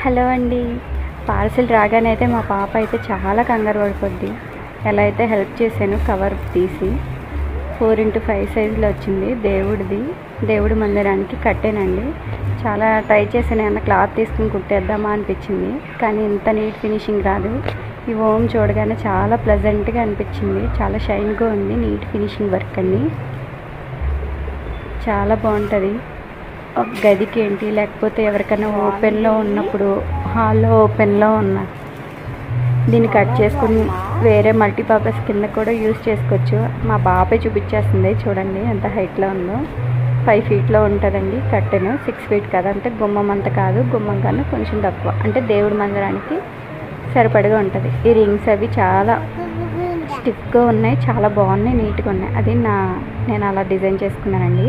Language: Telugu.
హలో అండి. పార్సిల్ రాగానే అయితే మా పాప అయితే చాలా కంగారు పడిపోద్ది. ఎలా అయితే హెల్ప్ చేశాను కవర్ తీసి 4x5 సైజులో వచ్చింది. దేవుడి మందిరానికి కట్టేనండి. చాలా ట్రై చేశాను, ఏమన్నా క్లాత్ తీసుకుని కుట్టేద్దామా అనిపించింది, కానీ ఇంత నీట్ ఫినిషింగ్ రాదు. ఈ ఓమ్ చూడగానే చాలా ప్లెజెంట్గా అనిపించింది. చాలా షైన్గా ఉంది, నీట్ ఫినిషింగ్ వర్క్ అండి. చాలా బాగుంటుంది. ఒక గదికి ఏంటి, లేకపోతే ఎవరికైనా ఓపెన్లో ఉన్నప్పుడు, హాల్లో ఓపెన్లో ఉన్న దీన్ని కట్ చేసుకుని వేరే మల్టీపర్పస్ కింద కూడా యూజ్ చేసుకోవచ్చు. మా బాబాయ్ చూపించేస్తుంది చూడండి ఎంత హైట్లో ఉందో. 5 ఫీట్లో ఉంటుందండి కట్టెను. 6 ఫీట్ కదా, అంటే గుమ్మం అంత కాదు, గుమ్మం కన్నా కొంచెం తక్కువ, అంటే దేవుడి మందిరానికి సరిపడిగా ఉంటుంది. ఈ రింగ్స్ అవి చాలా స్టిఫ్గా ఉన్నాయి, చాలా బాగున్నాయి, నీట్గా ఉన్నాయి. అది నేను అలా డిజైన్ చేసుకున్నానండి.